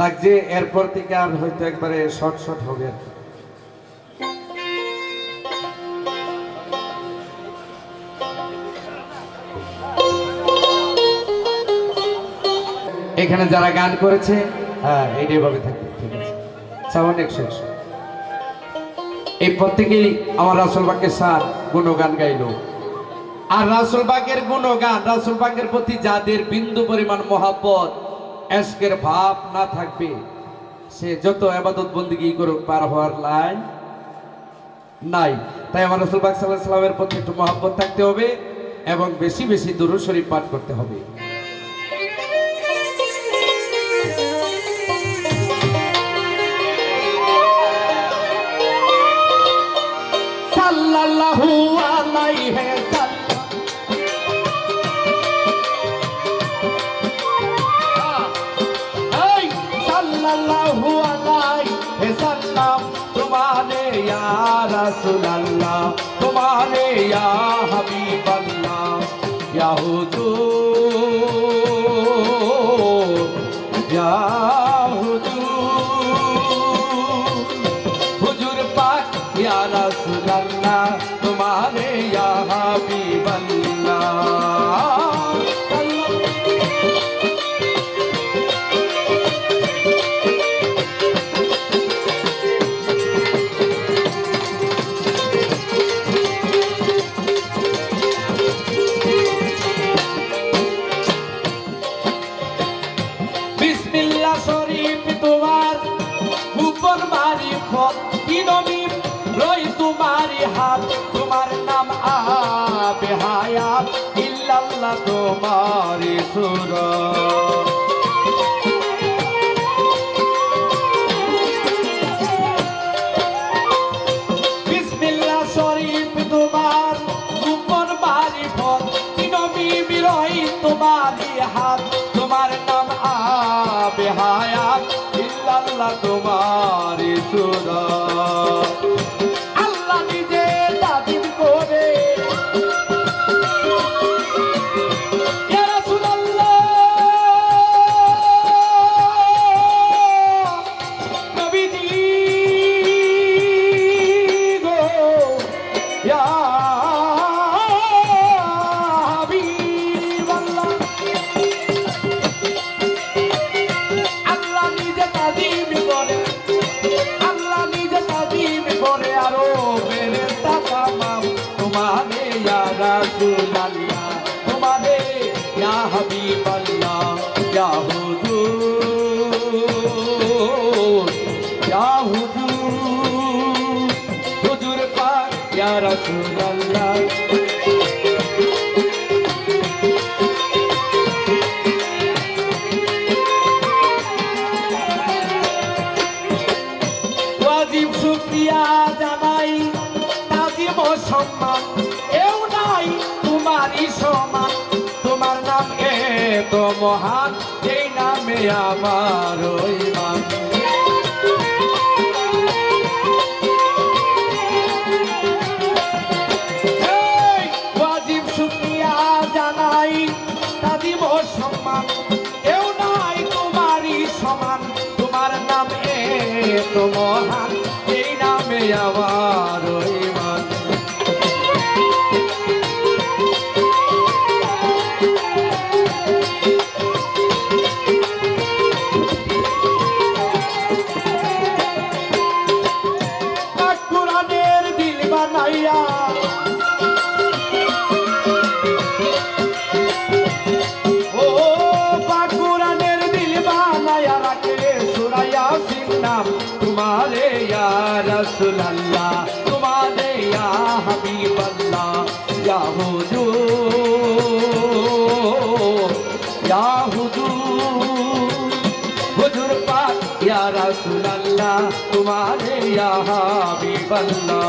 লাগছে, এরপর থেকে আর হয়তো একবারে শর্ট শর্ট হবে। এখানে যারা গান করেছে, হ্যাঁ এইটাই ভাবে থাকবে, ঠিক আছে। সাউন্ড 100। এই প্রত্যেকেই আমার রাসূল পাকের শান গুণগান গাইলো। আর রাসূল পাকের গুণগান, রাসূল পাকের প্রতি যাদের বিন্দু পরিমাণ মহব্বত, এশকের ভাব না থাকবে, সে যত ইবাদত বন্দেগী করুক পার হওয়ার লাইন নাই। তাই আমার রাসূল পাক সাল্লাল্লাহু আলাইহি ওয়াসাল্লামের প্রতি একটু মহব্বত থাকতে হবে এবং বেশি বেশি দুরূদ শরীফ পাঠ করতে হবে। সাল্লাল্লাহু আলাইহি সাল্লাম, তোমারে ইয়া রাসূলুল্লাহ, তোমারে ইয়া হাবিবাল্লাহ, ইয়া হুজুর, ইয়া হুজুর, হুজুর পাক ইয়া রাসূলুল্লাহ, তোমারে ইয়া হাবিবাল্লাহ। বিসমিল্লাহ শরীফ তোমার উপর মারিফত, নবী রই তোমারি হাত, তোমার নাম আবে হায়াত, ইল্লাল্লাহ তোমারি সূরত। বিসমিল্লাহ শরীফ তোমার উপর মারিফত, নবী রই তোমারি হাত, তোমার নাম আবে হায়াত, ইল্লাল্লাহ তোমারি সূরত। আল্লাহ নিজে তাজিম করে ইয়া রাসূলুল্লাহ, নবীজি গো ইয়া হাবিবাল্লাহ। আল্লাহ নিজে তাজিম করে, আল্লাহ নিজে তাজিম করে, আরো ফেরেশতা তামাম তোমারে ইয়া রাসূলুল্লাহ, তোমারে ইয়া হাবিবাল্লাহ, ইয়া হুজুর, ইয়া হুজুর, হুজুর পাক ইয়া রাসূলুল্লাহ। ওয়াজিব শুকরিয়া জানাই, তাজিম ও সম্মান কেউ নাই তোমারই সমান, তোমার নাম এত মহান, এই নামে আমার ঈমান। ওয়াজিব শুকরিয়া জানাই, তাজিম ও সম্মান কেউ নাই তোমারই সমান, তোমার নাম এত মহান, এই নামে আমার ঈমান। কুরআনের দিল বানাইয়া, ও পাক কুরআনের দিল বানাইয়া রাখে সূরা ইয়াসিন নাম, তোমারে ইয়া রাসূলুল্লাহ, তোমারে ইয়া হাবিবাল্লাহ, ইয়া হুজুর, ইয়া হুজুর, হুজুর পাক ইয়া রাসূলুল্লাহ, তোমারে ইয়া হাবিবাল্লাহ।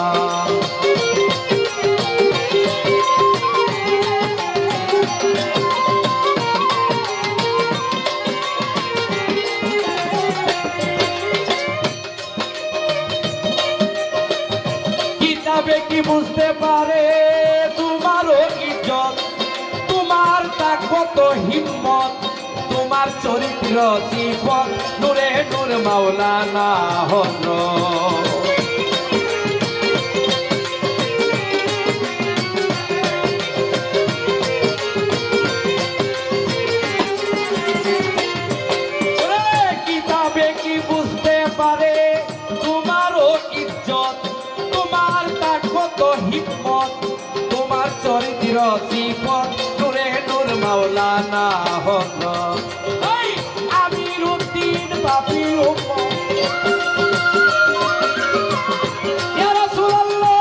কিতাবে কি বুঝতে পারে তোমারও ইজ্জত, তোমার তা কত হিম্মত, তোমার চরিত্র চরিত্র জীবন নূরে নূর মাওলানা হযরত কিতাবে কি বুঝতে পারে তোমারও ইজ্জত তোমার কত হিম্মত তোমার চরিত্র জীবন নূরে নূর মাওলানা হযরত আমিরউদ্দিন বাপি উম্মত ইয়া রাসূলুল্লাহ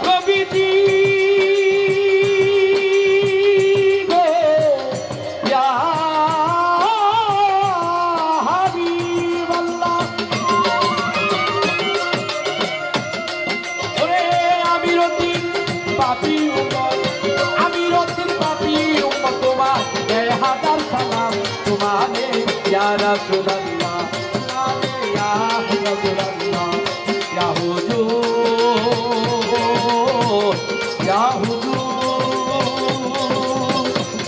নবীজি গো ইয়া হাবিবাল্লাহ ওরে আমিরউদ্দিন বাপি উম্মত আমিরউদ্দিন বাপি উম্মত তোমার জয় হাজার সালাম তোমারে ইয়া রাসূলুল্লাহ তোমারে ইয়া রাসূলুল্লাহ ইয়া হুজুর ইয়া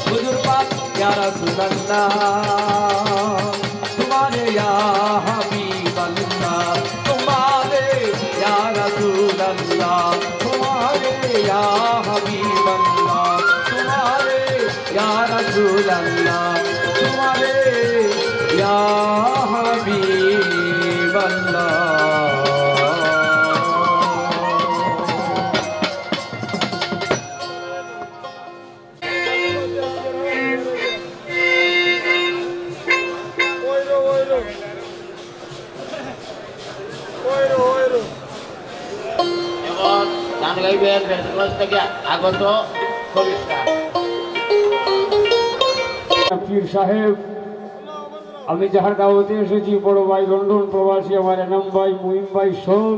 হুজুর পাক ইয়া রাসূলুল্লাহ তোমারে ইয়া হাবিবাল্লাহ তোমারে ইয়া রাসূলুল্লাহ তোমারে ইয়া হাবিবাল্লাহ তোমারে ইয়া রাসূলুল্লাহ তোমারে ইয়া হাবিবাল্লাহ এবং গান গাইবেন বেসগঞ্জ থেকে আগত কবিতা পীর সাহেব আমি যাহার দাওয়াতে এসেছি বড় ভাই লন্ডন প্রবাসী আমার এনাম ভাই মুহিম ভাই সব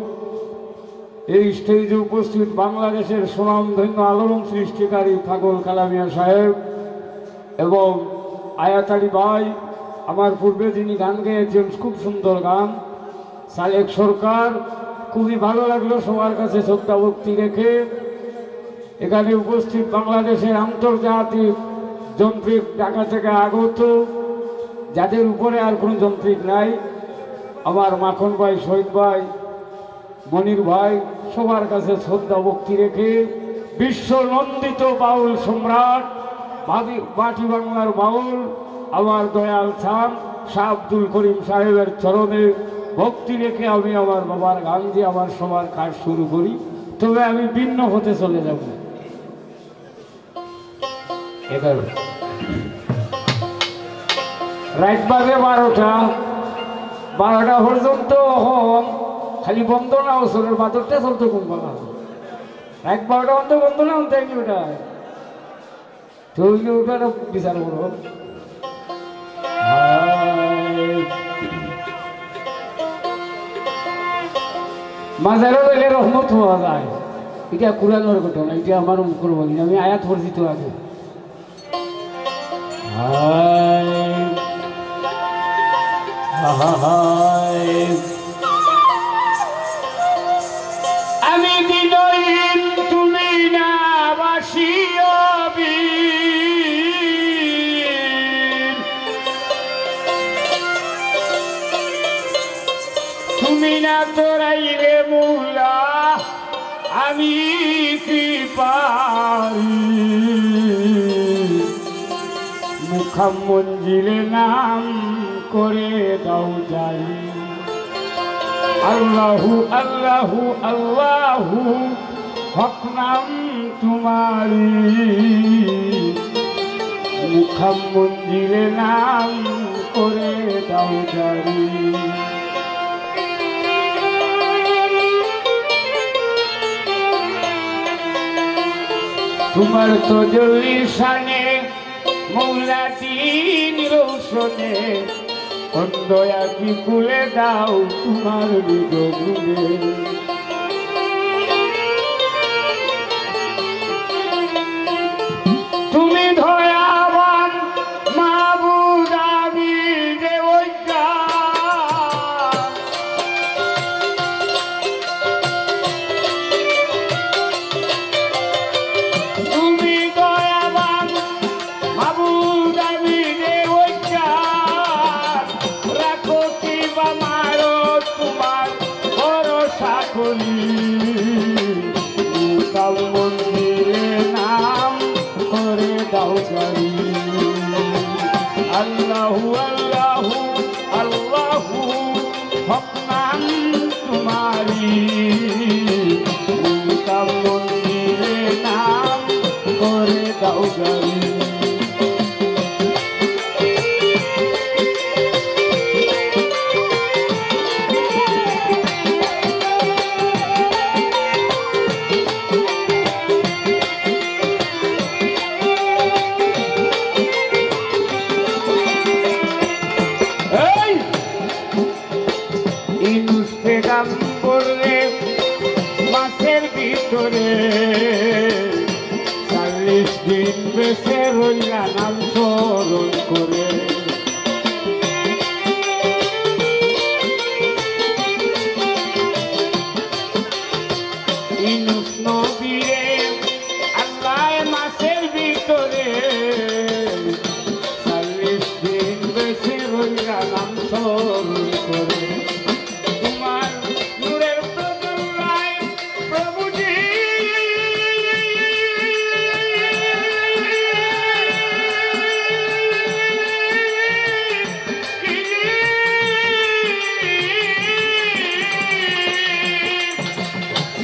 এই স্টেজে উপস্থিত বাংলাদেশের সুনামধন্য আলোড়ন সৃষ্টিকারী ফাগল কালামিয়া সাহেব এবং আয়াত আলী ভাই আমার পূর্বে যিনি গান গেয়েছেন খুব সুন্দর গান সালেক সরকার খুবই ভালো লাগলো সবার কাছে শ্রদ্ধা ভক্তি রেখে এখানে উপস্থিত বাংলাদেশের আন্তর্জাতিক যন্ত্রিক ঢাকা থেকে আগত যাদের উপরে আর কোনো যন্ত্রিক নাই আমার মাখন ভাই শহীদ ভাই মনির ভাই সবার কাছে শ্রদ্ধা ভক্তি রেখে বিশ্ব নন্দিত বাউল সম্রাট বাটি বাংলার বাউল আমার দয়াল চান শাহ আব্দুল করিম সাহেবের চরণে ভক্তি রেখে আমি আমার বাবার গান দিয়ে আমার সবার কাজ শুরু করি তবে আমি ভিন্ন হতে চলে যাব রাত বাজে 12টা পর্যন্ত খালি বন্ধ না ওসরের বাদরটা চলতো কোন বাবা রাত 12টা অন্ত বন্ধ না অন্ত কি ওটা তুই ওটা বিচার করো মাজারও গেলে রহমত হওয়া যায় এটা কুরআনের ঘটনা এটা আমার মুখর বলি আমি আয়াত পরিচিত আগে আমি দিনহীন তুমি না বাসিয়বি তুমি না তোরাইলে মৌলা আমি কি পারি মুখাম মঞ্জিলে নাম করে দাও যাই আল্লাহু আল্লাহু আল্লাহু হক নাম তোমারি মুখাম মঞ্জিলে নাম করে দাও যাই তোমার তো জলি শানে মৌলা দিন রৌশনে দয়া কি কুলে দাও তোমার হৃদয়ে তুমি দয়াবান মাবুদ আমি যে তুমি দয়াবান করে। ইউনূস নবীরে আল্লাহ মাসের ভিতরে 40 দিন বেশি রইয়া নাম স্মরণ করে। তোমার নূরের প্রজ্বলায় প্রভুজি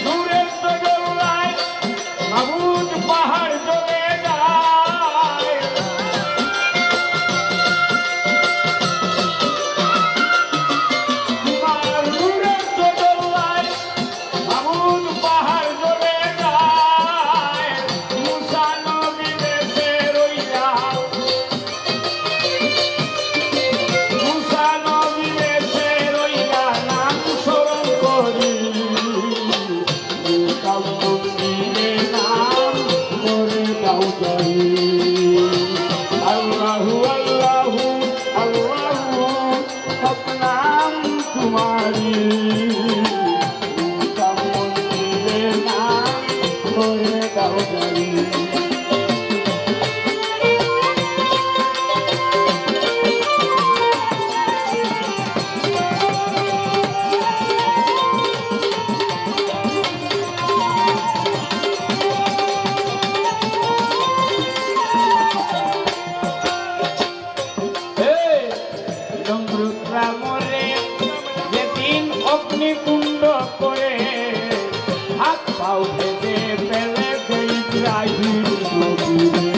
নূরের প্রজ্বলায় মাহমুদ পাহাড় জ্বলে যায়। তোমার নূরের প্রজ্বলায় মাহমুদ পাহাড় জ্বলে যায়। মুসা নবী বেঁচে রইয়া, মুসা নবী বেঁচে রইয়া নাম স্মরণ করি। মন্দিরে নাম করে দাও জানি। আল্লাহু আল্লাহু আল্লাহু সব নাম তোমারি। মন্দিরে নাম করে দাও জানি। নমরুদরা মরে যেদিন অগ্নিকুণ্ড করে, হাত পাও ভেদে ফেলে দেয় ইব্রাহিম নবীরে।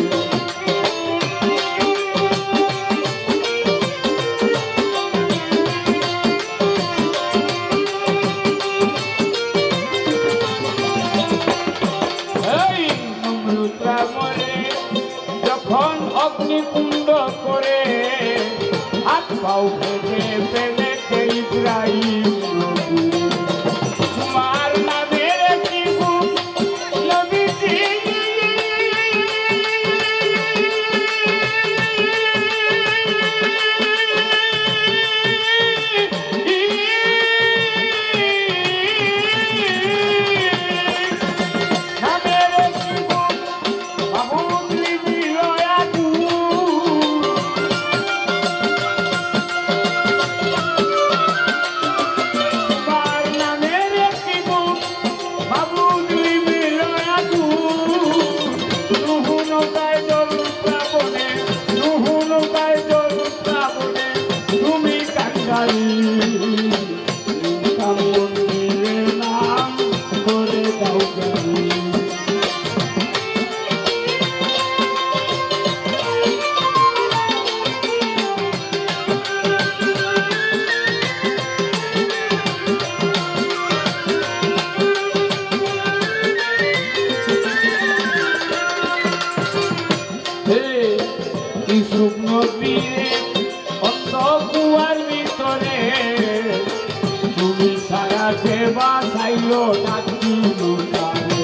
এই নমরুদরা মরে যখন অগ্নিকুণ্ড করে, হাত পাও ভেঙে ফেলে দেয় ইব্রাহিম নবীরে। তোমার নামের একটি গুণ নবীজি নামের একটি গুণ মাহমুদ লিখিল আগুন। তোমার নামের একটি গুণ মাহমুদ লিখিল আগুন। নুহু নৌকায় জল প্লাবনে, নুহু নৌকায় জল প্লাবনে তুমি কাঙ্গালি। মন্দিরে নাম করে দাও জানি। ইউসুফ নবীরে অন্ত কুয়ার ভিতরে, তুমি সারা সেবা চাইল ডাকি নৌকারে।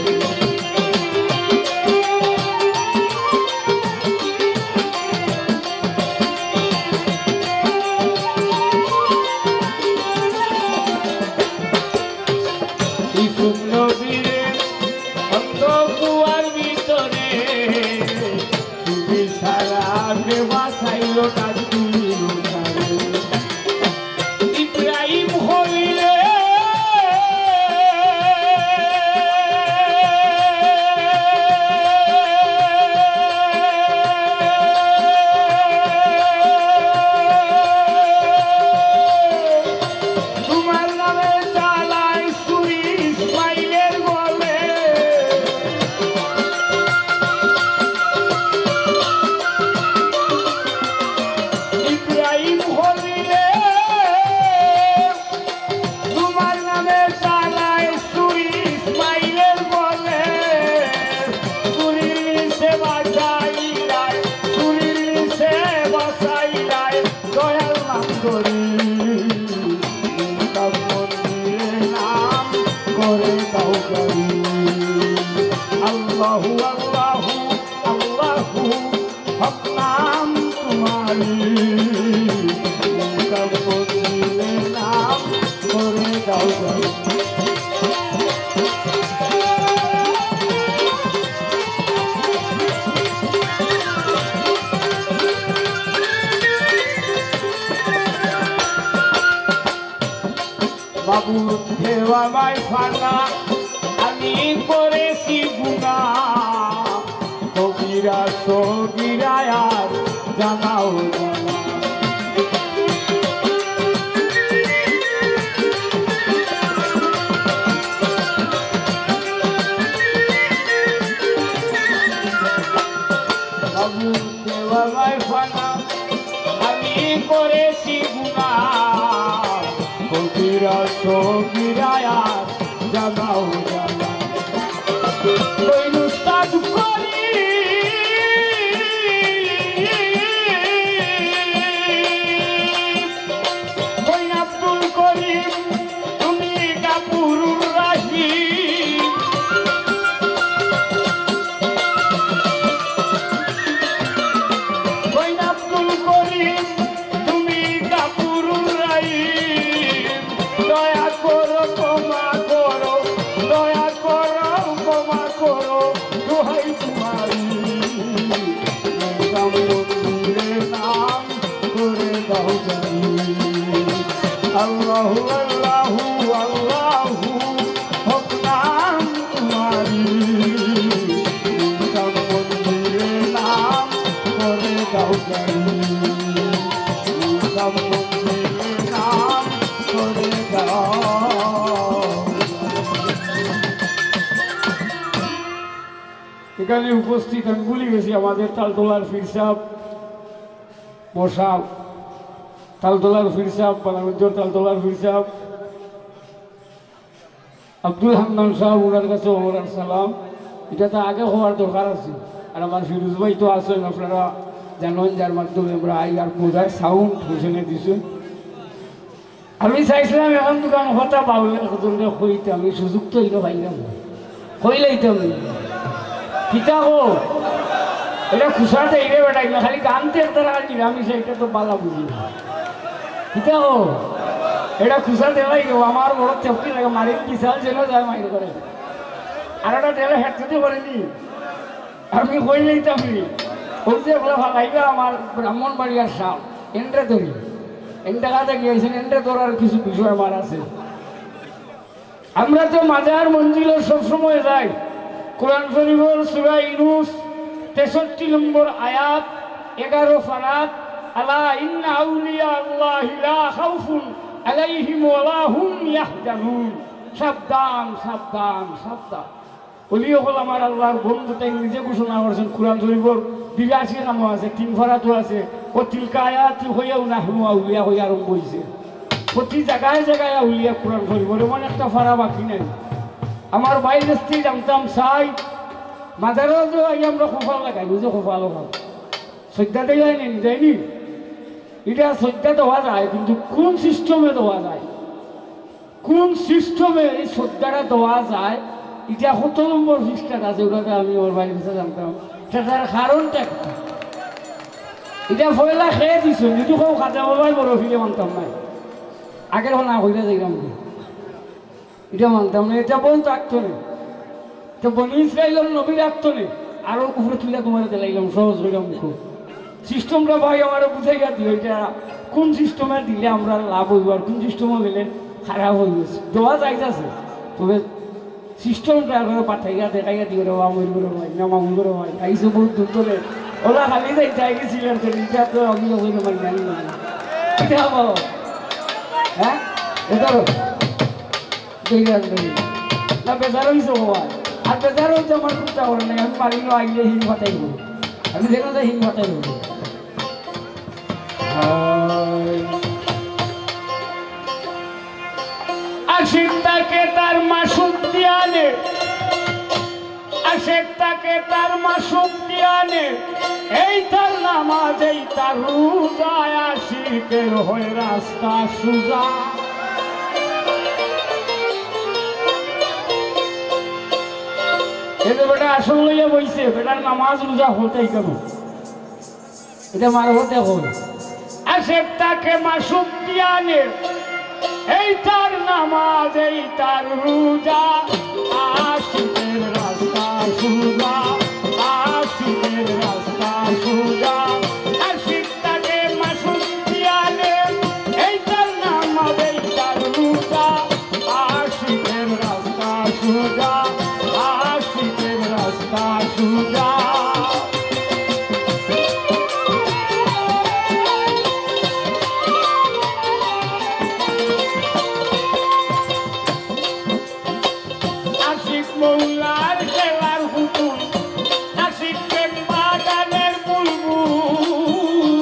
ইউসুফ নবীরে অন্ত কুয়ার ভিতরে, তুমি সারা সেবা চাইল ডাকি নৌকারে। ইব্রাহিম হইলে তোমার নামে চালায় ছুরি ইসমাইলের গলে। ইব্রাহিম হইলে তোমার নামে চালায় ছুরি ইসমাইলের গলে। ছুরির নিচে বাঁচাইলায়, ছুরির নিচে বাঁচাইলায় দয়াল নাম করি। মন্দিরে নাম করে দাও জানি। আল্লাহু আল্লাহু আল্লাহু হক নাম তোমারি। ইনকাম মন্দিরে নাম করে দাও জানি। বাবু দেওয়া মাই ফানা আমি করেছি গুণা কবিরা সগিরায় আর জানাও জানা। বাবু দেওয়া মাই ফানা আমি করেছি গুণা কবিরা সগিরায় আর জানাও জানা। ওই নুস্তাদ করি ওই আব্দুল করিম তুমি কাপুরুর রাহি ওই আব্দুল করিম তুমি কাপুরুর রাহি দয়া করো ক্ষমা করো দয়া করো ক্ষমা করো দোহাই তোমারি ইনকাম মন্দিরে নাম করে দাও জানি। আল্লাহু আল্লাহু আল্লাহু হক নাম তোমারি ইনকাম মন্দিরে নাম করে দাও জানি। ইনকাম মন্দিরে নাম করে দাও। এখানে উপস্থিত আমি ভুলে গেছি আমাদের তালতলার ফির সাহেব মোসাব তালতলার ফির সাহেব বালামুজ্জর তালতলার ফির সাহেব আব্দুল হান্নান সাহেব ওনার কাছে ওমর সালাম। এটা তো আগে হওয়ার দরকার আছে। আর আমার ফিরোজ ভাই তো আছেন আপনারা জানেন যার মাধ্যমে আমরা আই আর পূজার সাউন্ড ঘোষণা দিচ্ছেন। আমি চাইছিলাম এখন দোকান হতা বাউল একজনকে কইতে আমি সুযোগ তো এটা পাইলাম কইলাইতাম কিতা গো এটা খুশাতে এরে বেটাই না খালি গানতে একটা রাখি আমি সেইটা তো বালা বুঝি না কিতা গো এটা খুশা দেওয়াই গো আমার বড় চেপটি লাগে মারি বিশাল যেন যায় মাইর করে আর একটা দেলে হেডসেটে করেনি আমি কইলাইতাম ওই যে বলে ভালাইবা আমার ব্রাহ্মণবাড়িয়ার সাপ এন্ড্রে ধরি এন্ডাকাতে গিয়েছেন এন্ড্রে ধরার কিছু বিষয় আমার আছে। আমরা তো মাজার মঞ্জিলে সবসময় যাই। কোরআন শরীফের সূরা ইউনূস 63 নম্বর আয়াত 11 ফারাত আলা ইন্না আউলিয়া আল্লাহি লা খাউফুন আলাইহিম ওয়া লা হুম ইয়াহজানুন। সাবধান সাবধান সাবধান। ওলিও হল আমার আল্লাহর বন্ধু তাই নিজে ঘোষণা করেছেন কোরআন শরীফের 82 নাম আছে 3 ফারাতও আছে। ও তিলকা আয়াত হইয়াও না হুয়া আউলিয়া হইয়া আরম্ভ হইছে। প্রতি জায়গায় জায়গায় আউলিয়া কোরআন শরীফের এমন একটা ফারা বাকি নাই। আমার বাইরে স্ত্রী জানতাম চাই মাদারও যে আমরা খোফা লাগাই বুঝে খোফা লাগাই শ্রদ্ধা যায়নি যায়নি এটা শ্রদ্ধা দেওয়া যায় কিন্তু কোন সিস্টেমে দেওয়া যায় কোন সিস্টেমে এই শ্রদ্ধাটা দেওয়া যায় এটা কত নম্বর পৃষ্ঠা আছে ওটাকে আমি ওর বাইরে কাছে জানতাম। সেটার কারণটা এটা ফয়লা খেয়ে দিছ যদি কেউ খাতে বলবাই বড় ফিরে মানতাম নাই আগের না হইলে যাইলাম এটা মানতাম না। এটা বল থাকতো না তো বনি ইসরাইলের নবী রাখতো না আরো উপরে তুলে তোমার দিলাইলাম সহজ হইলাম খুব সিস্টেমটা ভাই আমার বুঝাইয়া দিও এটা কোন সিস্টেমে দিলে আমরা লাভ হইব আর কোন সিস্টেমে গেলে খারাপ হয়ে গেছে দেওয়া যাইতেছে তবে সিস্টেমটা করে পাঠাইয়া দেখাইয়া দিও রে মামুর করে ভাই না মামুর করে ভাই আইসো বহুত দূর তোলে ওরা খালি যাই যাই গেছিলেন তো এটা তো আমি হইলে ভাই জানি না এটা হবো হ্যাঁ এটা না বেজার হয়েছে হওয়ার আর বেজার হয়েছে আমার চিন্তা করে নাই আমি পারিল আইলে হিম ফাটাই হবো আমি যেন যাই হিম ফাটাই হবো। আশিক তাকে তার মাসুক দিয়ানে আশেক তাকে তার মাসুক দিয়ানে এই তার নামাজ এই তার রোজা আশিকের হয়ে রাস্তা সুজা। এটা বেটা আসল লইয়া বইছে বেটার নামাজ রোজা হতেই কেন এটা মার হতে হল আশেক তাকে মাসুক দিয়ানে, এই তার নামাজ, এই তার রোজা। আশিকের রাস্তা সুজা, আশিকের রাস্তা সুজা। আশিক তাকে মাসুক দিয়ানে, এই তার নামাজ, এই তার রোজা। আশিকের রাস্তা সুজা, আশিকের রাস্তা সুজা। মৌলার খেলার হুকুম, আশিক প্রেম বাগানের বুলবুল।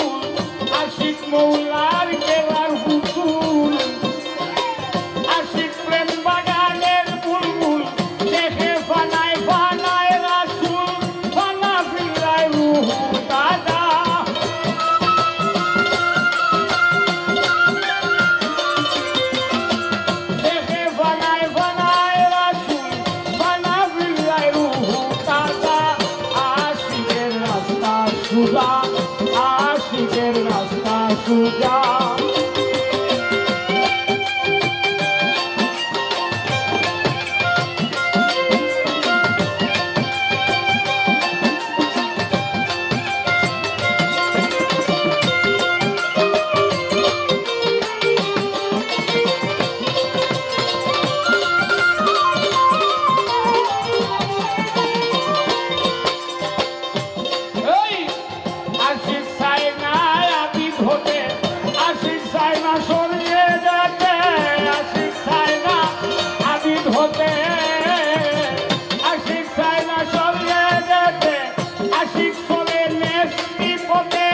আশিক মৌলার খেলার হুকুম, আশিক প্রেম বাগানের বুলবুল। দেখে ফানায় ফানায় রাসূল, ফানা ফিরায় রূহ দাদা। দেখে ফানায় ফানায় রাসূল, ফানা ফিরায় রূহ দাদা। আশিকের রাস্তা সুজা, আশিকের রাস্তা সুজা। এই আশিক চায় না আবিদ হতে, আশিক চায় না সরিয়ে যেতে। আশিক চায় না আবিদ হতে, আশিক চায় না সরিয়ে যেতে। আশিক চলে নেস্তি পথে,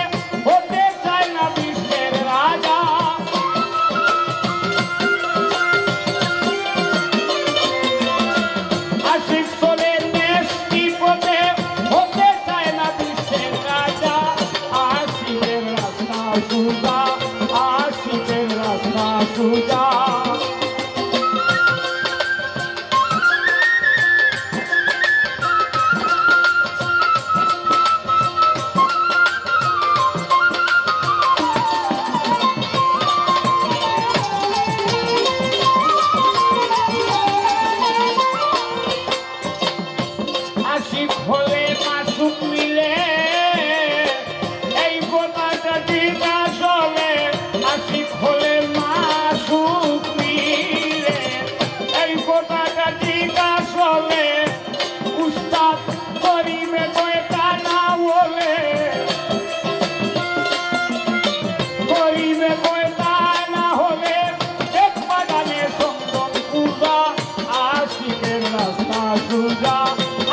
হতে চায় না বিশ্বের রাজা। আশিক চলে নেস্তি পথে, হতে চায় না বিশ্বের রাজা। আশিকের রাস্তা সুজা, আশিকের রাস্তা সুজা। আশিক হলে মাসুক মিলে, এই কথাটা ঠিক আসলে। আশিক হলে মাসুক মিলে, এই কথাটা ঠিক আসলে। উস্তাদ করিবে কয়টা না বলে, করিবে কয়টা না হলে। এক বাগানে চন্দন পূজা, আশিকের রাস্তা সুজা।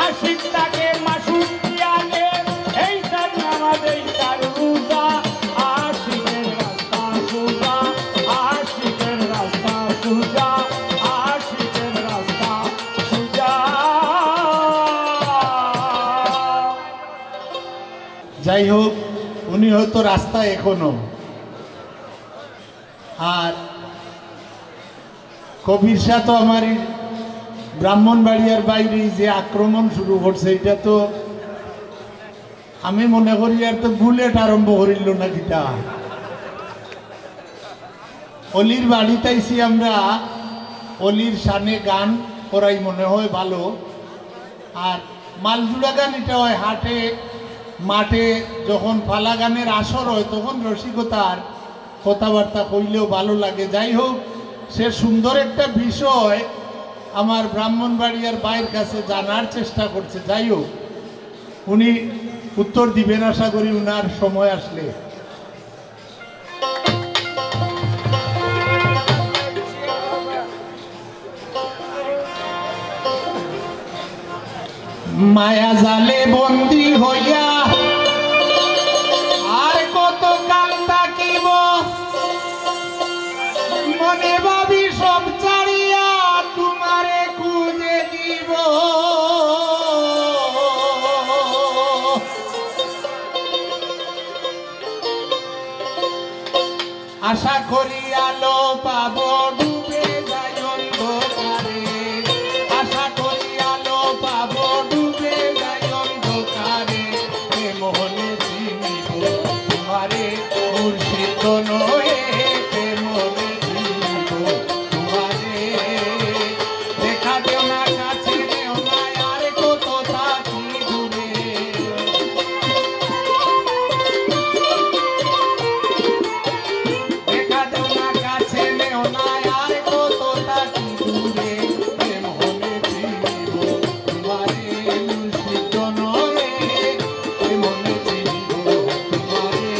আশিক তাকে মাসুক দিয়ানে, এই তার নামাজ, এই তার রোজা। আশিকের রাস্তা সুজা, আশিকের রাস্তা সুজা, আশিকের রাস্তা সুজা। যাই হোক, উনি হয়তো রাস্তা এখনো। আর কবির শাহ তো আমার এই ব্রাহ্মণবাড়িয়ার বাইরে যে আক্রমণ শুরু করছে, এটা তো আমি মনে করি আর তো বুলেট আরম্ভ করিল না কিটা। অলির বাড়িতে আইছি আমরা, অলির শানে গান করাই মনে হয় ভালো। আর মালজুড়া গান এটা হয় হাটে মাঠে, যখন ফালা গানের আসর হয় তখন রসিকতার কথাবার্তা কইলেও ভালো লাগে। যাই হোক, সে সুন্দর একটা বিষয় আমার ব্রাহ্মণবাড়িয়ার বাইরের কাছে জানার চেষ্টা করছে। যাই হোক, উনি উত্তর দিবেন আশা করি উনার সময় আসলে। মায়া জালে বন্দী হইয়া আর কত কাল থাকিব, মনে ভাবি সব ছাড়িয়া তোমারে খুঁজে দিব। আশা করি আলো পাবো, ডুবে যায় অন্ধকারে। আশা করি আলো পাবো, ডুবে যায় অন্ধকারে। মোহনে চিনিব তোমারে মুর্শিদ মুর্শিদ নয়ে মনে দিব তোমারে দেখা দেও না কাছে নেও না আর কত থাকি দূরে দেখা দেও না কাছে নেও না আর কত থাকি দূরে মনে দিব তোমারে মুর্শিদ নয়ে মনে দিব তোমারে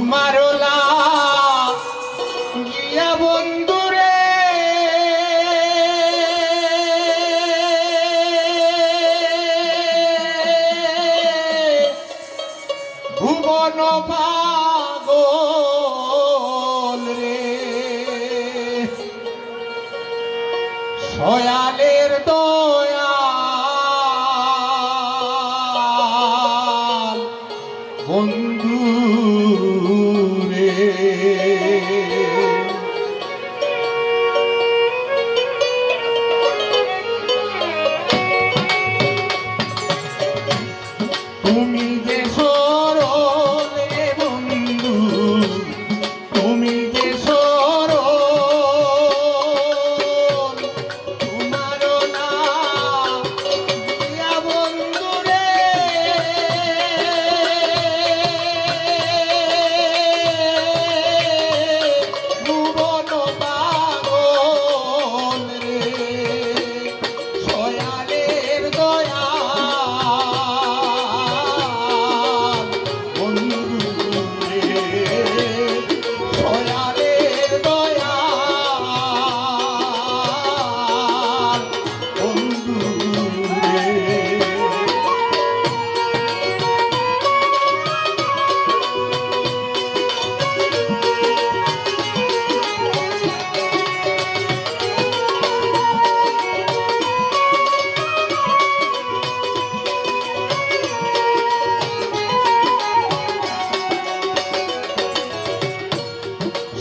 তোমারও গিয়া বন্ধুরে ভুবন পাগল রে সয়ালের দয়াল বন্ধু রে তুমি যে সরল রে বন্ধু তুমি যে সরল তোমারও নাম দিয়া বন্ধু রে ভুবন পাগল রে সয়ালের দয়াল বন্ধু রে সয়ালের দয়াল বন্ধু রে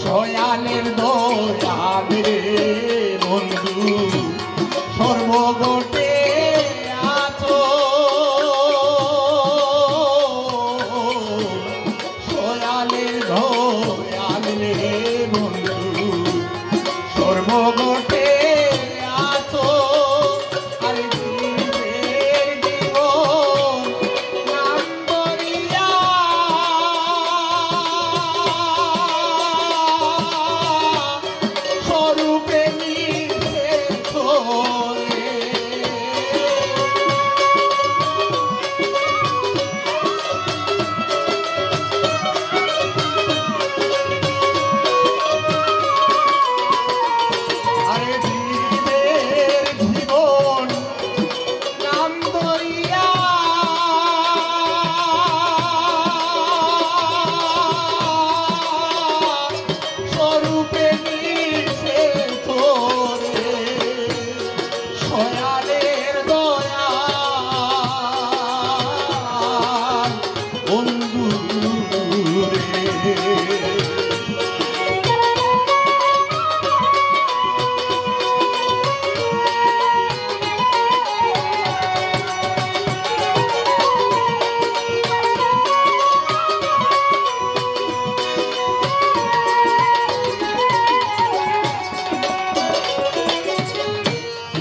সয়ালের দয়াল রে বন্ধু সর্বগটে আছো সয়ালের দয়াল রে বন্ধু সর্বগটে আছো আর জীবের জীবন নাম বলিয়া স্বরূপে নিছে তোরে আরে জীবের জীবন নাম ধরিয়া স্বরূপে নিছে তোরে সয়ালের দয়াল বন্ধু রে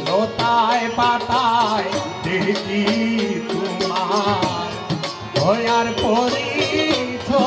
লতায় পাতায় দেখি তোমার দয়ার পরিচয়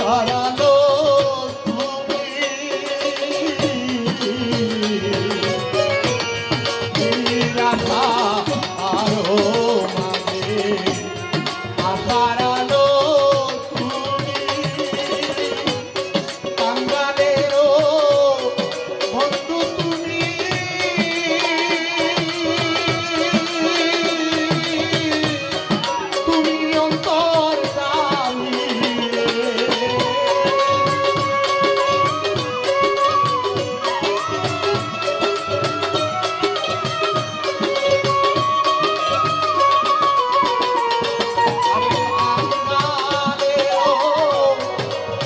আশারালো তুমি রাখা আরো মাঝে আশারালো তুমি কাঙ্গালেরও বন্ধু তুমি তুমি অন্তর জানি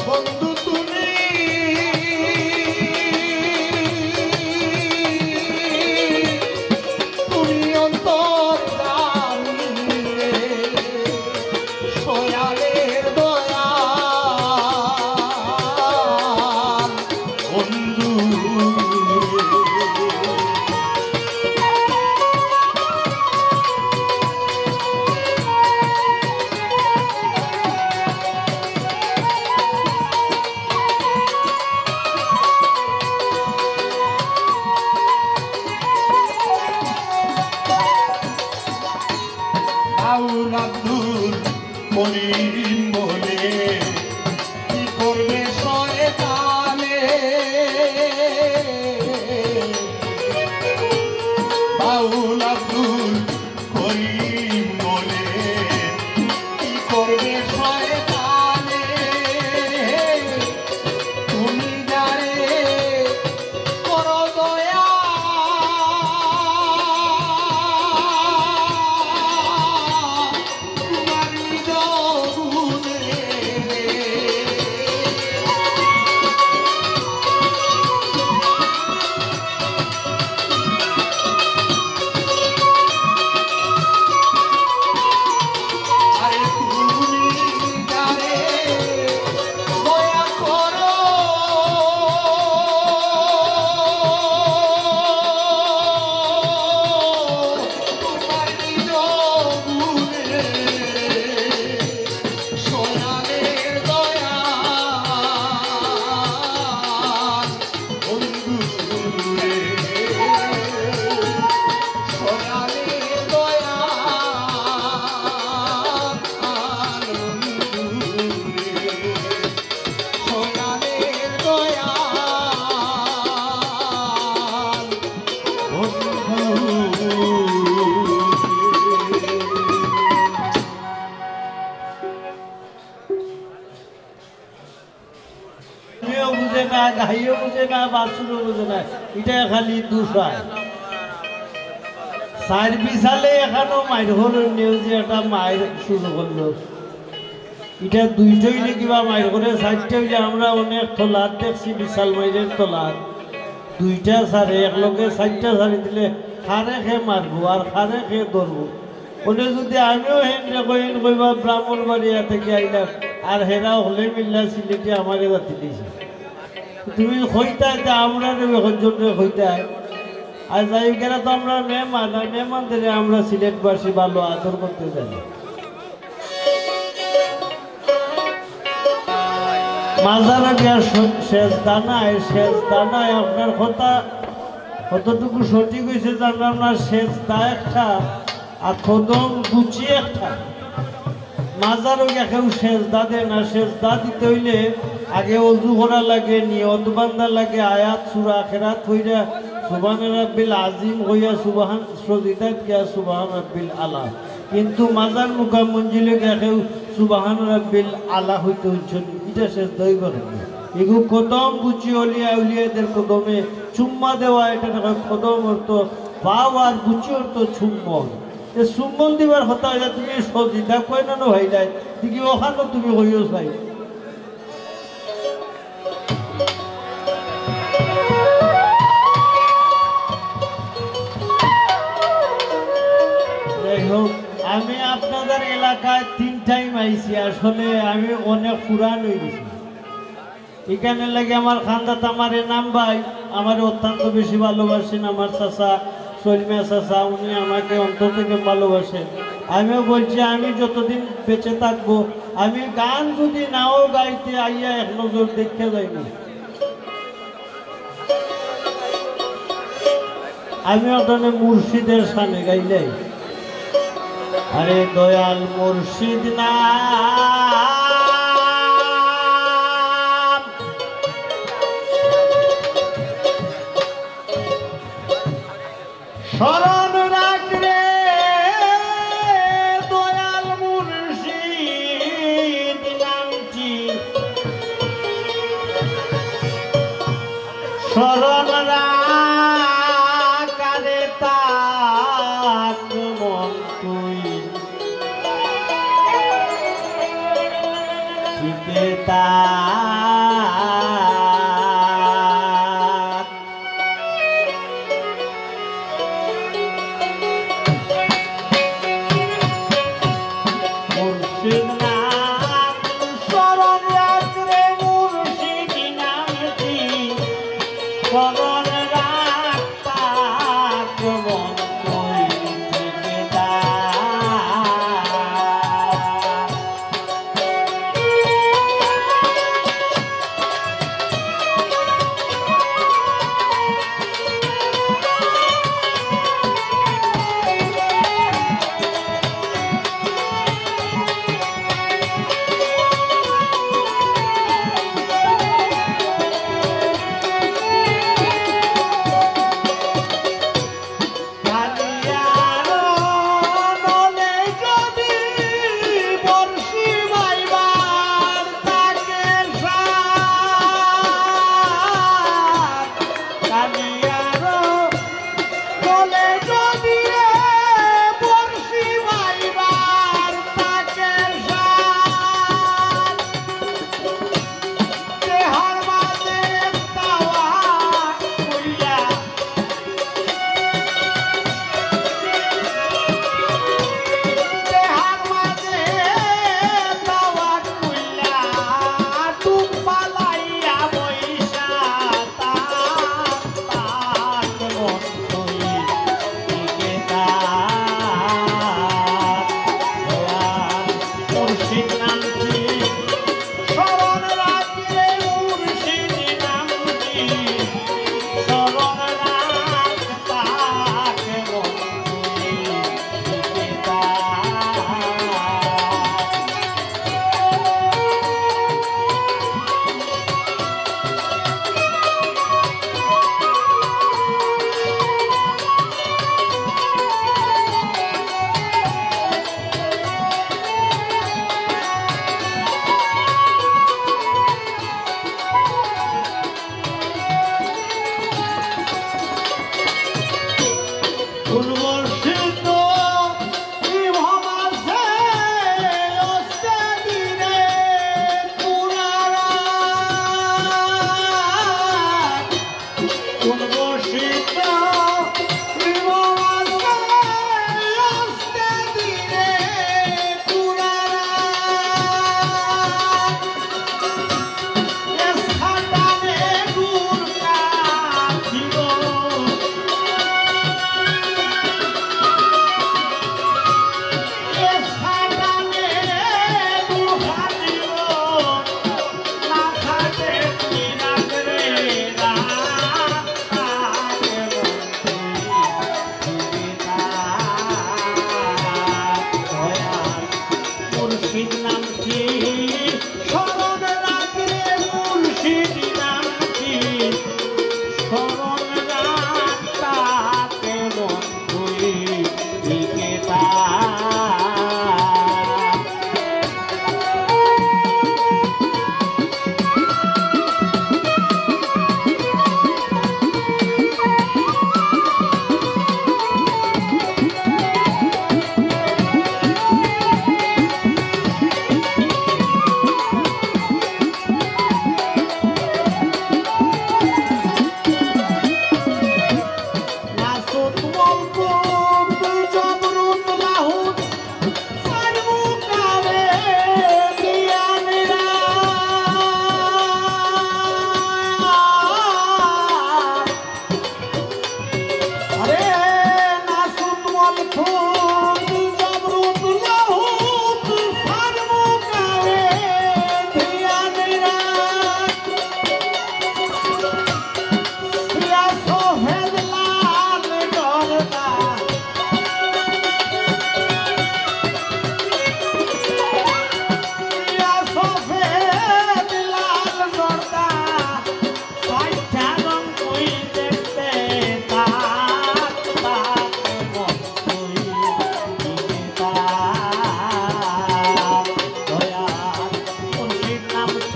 বন্ধু তুমি তুমি অন্তর জানি সয়ালের দয়া বন্ধু আউল আব্দুল করিম বলে কি করবে শয়তানে আউল আব্দুল করিম বলে কি করবে শয়তানে তুমি যারে করো দয়া তোমার নিজ গুণে আরে তুমি যারে দয়া করো তোমার নিজ গুণে সোনালের দয়া বন্ধু রে সোনালের দয়া বন্ধু রে সোনালের দয়া তুমিও বুঝে না গাইও বুঝে না বাসুরও বুঝে না এটা খালি দুসায় সাইড বিছালে এখানেও মাইর হল নিউজে একটা মায়ের শুরু করলো এটা দুইটাই না কিবা মাইর করে সাইডটা যে আমরা অনেক তোলার দেখছি বিশাল মাইরের তোলার দুইটা সারে এক লোকে সাইডটা সারি দিলে খারে খেয়ে মারবো আর খারে খেয়ে ধরবো ওটা যদি আমিও হেন কইন কইবা ব্রাহ্মণবাড়িয়া থেকে আইলাম আর হেরা হলে মিল্লা সিলেটে আমারে বাতি দিয়েছে তুমি হইতাই তা আমরা এখন জন্য হইতাই আর যাই গেলে তো আমরা মেহমান আর মেহমানদের আমরা সিলেটবাসী ভালো আদর করতে জানি মাজারা বিয়ার শেষ দানায় আপনার কথা কতটুকু সঠিক হয়েছে জানলাম না শেষ দা একটা আর কদম গুছিয়ে একটা মাজারও কেউ শেষ দা দেয় না শেষ দা দিতে হইলে আগে অজু করা লাগে নিয়ত বান্ধা লাগে আয়াত সূরা আখিরাত হইরা সুবহান রাব্বিল আজিম হইয়া সুবহান সজিদাত গিয়া সুবহান রাব্বিল আলা কিন্তু মাজার মুকাম মঞ্জিলে কেউ সুবহান রাব্বিল আলা হইতে হচ্ছে এটা শেষ দই করে এগু কদম গুছি অলিয়া উলিয়াদের কদমে চুম্মা দেওয়া এটা কদম অর্থ পাও আর গুছি অর্থ চুম্বন চুম্বন দিবার কথা হইলে তুমি সজিদা কই না ভাই যায় দেখি ওখানে তুমি হইও চাই যাই হোক আমি আপনাদের এলাকায় 3 টাইম আইছি আসলে আমি অনেক পুরান হয়ে গেছি এখানে লাগে আমার খানদাত আমার নাম ভাই আমার অত্যন্ত বেশি ভালোবাসেন আমার চাচা সলিমা চাচা উনি আমাকে অন্তর থেকে ভালোবাসেন। আমিও বলছি আমি যতদিন বেঁচে থাকবো আমি গান যদি নাও গাইতে আইয়া এক নজর দেখতে যাইব। আমি ওখানে মুর্শিদের সামনে গাইলাই, আরে দয়াল মুর্শিদ না শরণ রাখলে দয়াল মুর্শিদ নামটি শরণ রাখারে তাক মন তুই চিতে তাক মুর্শিদ নাম শরণ রাখলে মুর্শিদ নামটি শরণ রাখতা মন তুই চিতে তাক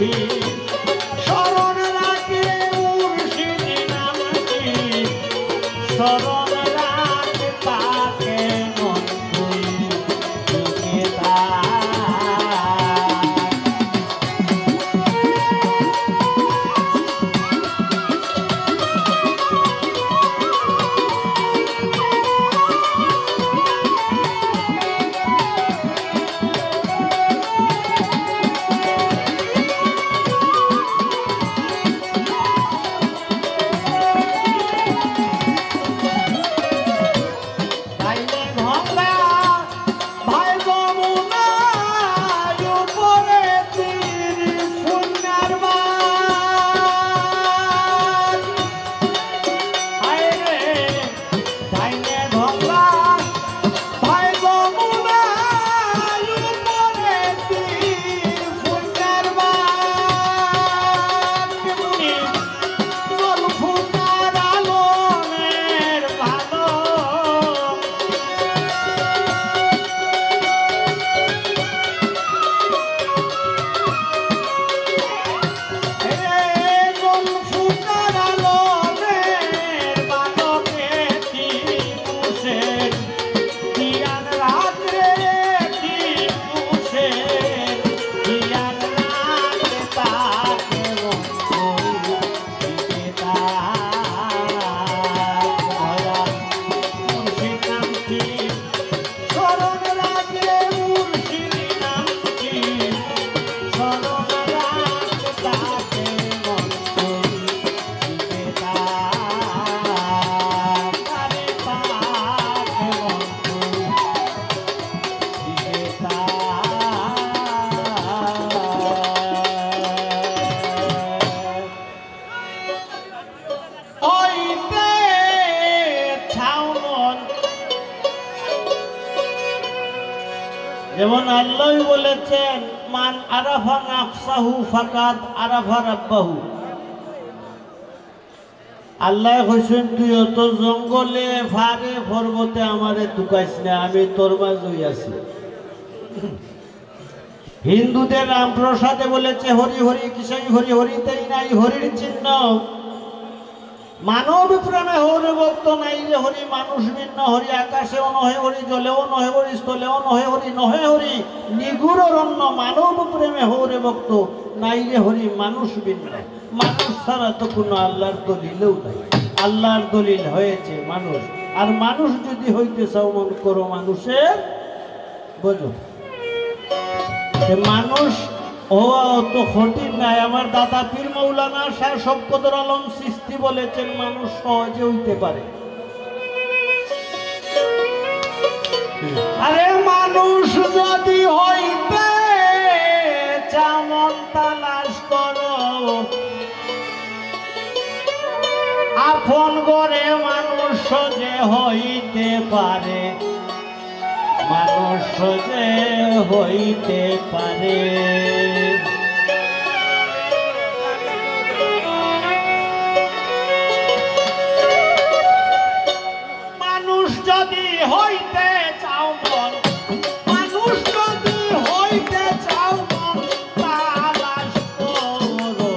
নামটি স্মরণ রাখে মুর্শিদি নামটি স্মরণ রাখে তাকে মন তুই দিকে তাক। যেমন আল্লাহ বলেছেন মান আরাফা নাফসাহু ফাকাদ আরাফা রাব্বাহু। আল্লাহ কইছেন তুই অত জঙ্গলে ফারে পর্বতে আমারে দুকাইস না, আমি তোর মাঝেই আছি। হিন্দুদের রামপ্রসাদে বলেছে হরি হরি কিসাই হরি হরিতেই নাই হরির চিহ্ন। মানব প্রেমে হরি ভক্ত নাই রে হরি মানুষ ভিন্ন হরি আকাশেও নহে হরি জলেও নহে হরি স্থলেও নহে হরি নহে হরি নিগুড় অরণ্য। মানব প্রেমে হরি ভক্ত নাই রে হরি মানুষ ভিন্ন। মানুষ ছাড়া তো কোনো আল্লাহর দলিলও নাই। আল্লাহর দলিল হয়েছে মানুষ। আর মানুষ যদি হইতে চাও মন করো মানুষের বোঝো মানুষ হওয়া অত কঠিন নাই। আমার দাদা পীর মৌলানা শাহ শওকতুল আলম চিশতি বলেছেন মানুষ সহজে হইতে পারে। আরে মানুষ যদি হইতে চাও মন তালাশ করো, আপন করে মানুষ সহজে হইতে পারে, মানুষ সহজে হইতে পারে। মানুষ যদি হইতে চাও মন, মানুষ যদি হইতে চাও মন তালাশ করো,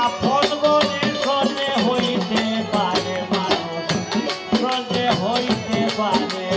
আপন করে সহজে হইতে পারে, মানুষ সহজে হইতে পারে।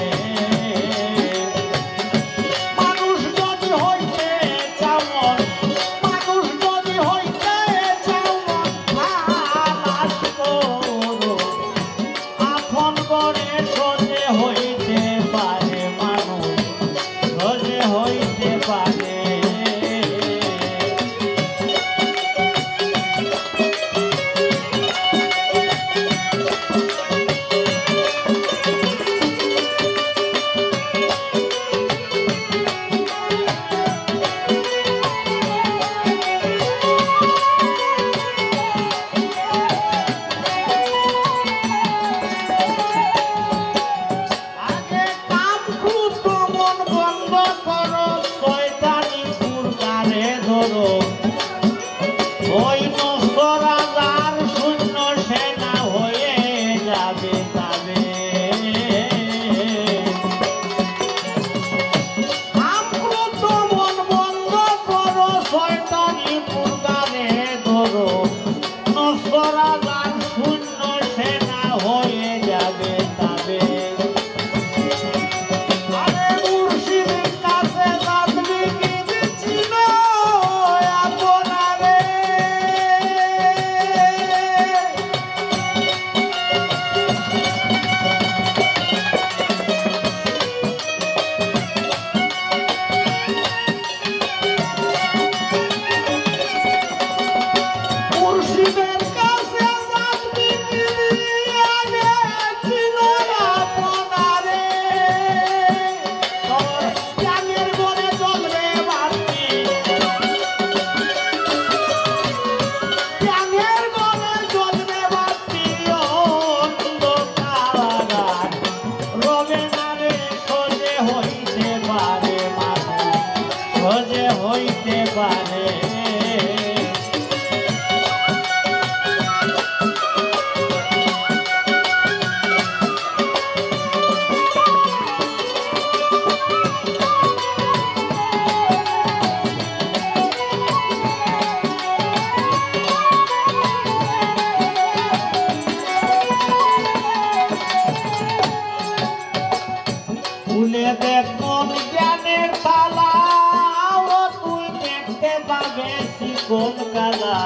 চিকন কালা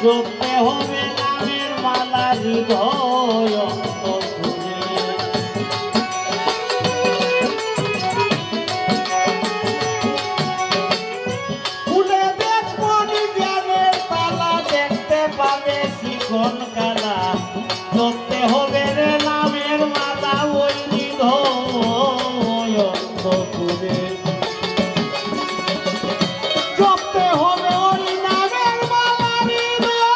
জপতে হবে নামের মালা হৃদয় অন্তরে। খুলে দেখবো জ্ঞানের তালা দেখতে পাবে চিকন কালা জপতে হবে রে নামের মালা ওই হৃদয় অন্তরে। জপতে হবে ওই নামের মালা হৃদয়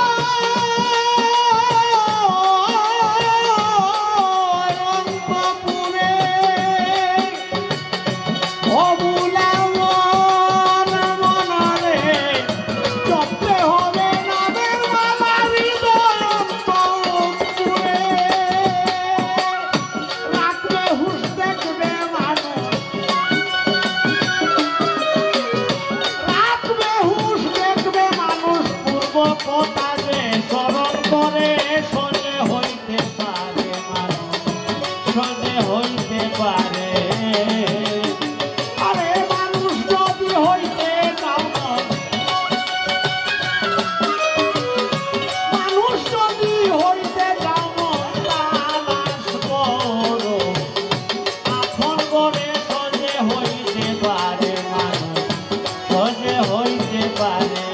অন্তরে। অবুলা মন মনরে জপতে হবে নামের মালা হৃদয় অন্তরে। রাখবে হুঁশ দেখবে মানুষ, রাখবে হুঁশ দেখবে মানুষ পূর্ব কথাকে স্মরণ করে সজে হইতে পারে মানুষ, সজে হইতে পারে। আরে মানুষ যদি হইতে চাও না, মানুষ যদি হইতে চাও না, তালাশ করো আপন করে সজে হইতে পারে মানুষ, সজে হইতে পারে।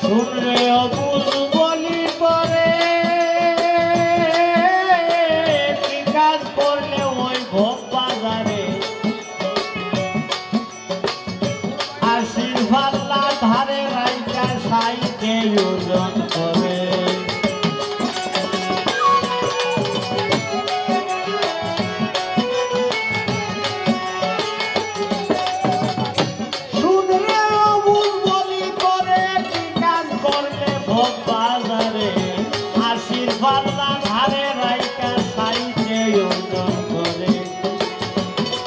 শুনলে অবুঝ বলি করে কি কাজ করলে ওই ভোগ বাজারে আশীর্বাদ ধারে রাইকা সাইকে ওজন করে। শুনলে অবুঝ বলি করে কি কাজ করলে ভোগ বাজারে আশীর্বাদ ধারে রাইকা সাইকে ওজন করে।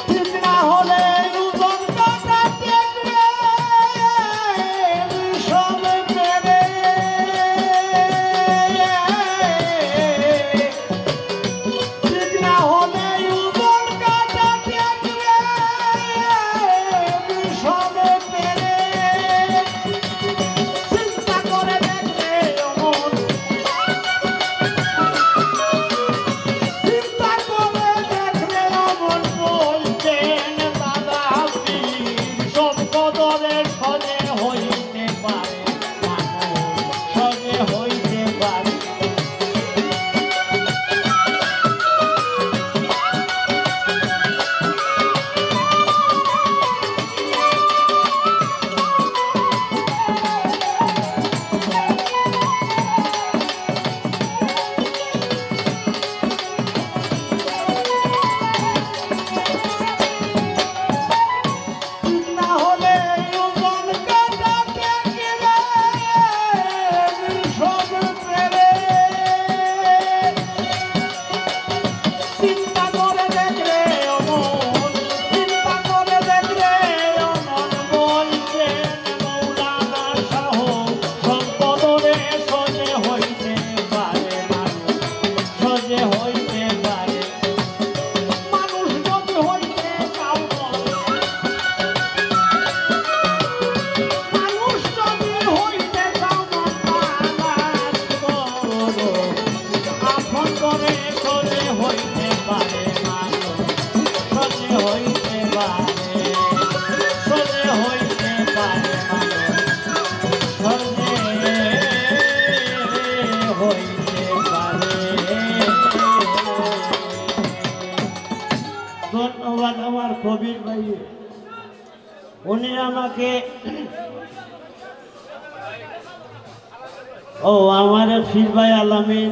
ঠিক না হলে ওজন কাটা দেখবে সব পেরে। ঠিক না হলে ওজন কাটা দেখবে সব পেরে। চিন্তা করে দেখবে অমন, চিন্তা করে দেখবে অমন বলছেন দাদা পীর সব কদরে সজে হইতে পারে মানুষ, সজে হইতে পারে। ঠিক না হলে ওজন কাটা দেখবে সব পেরে। চিন্তা করে দেখলে অমন, চিন্তা করে দেখলে অমন বলছেন মৌলানা শাহ সব কদরে সজে হইতে পারে মানুষ, সজে হইতে পারে। মানুষ যদি হইতে চাও না, মানুষ যদি হইতে চাও না, তালাশ করো আপন করে সজে হইতে পারে মানুষ, সজে হইতে পারে, সজে হইতে পারে মানুষ, সজে হইতে পারে। ধন্যবাদ আমার কবির ভাই, উনি আমাকে আমার ফির ভাই আলামিন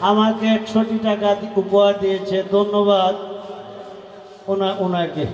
আমাকে 100 টাকা উপহার দিয়েছে। ধন্যবাদ ওনাকে।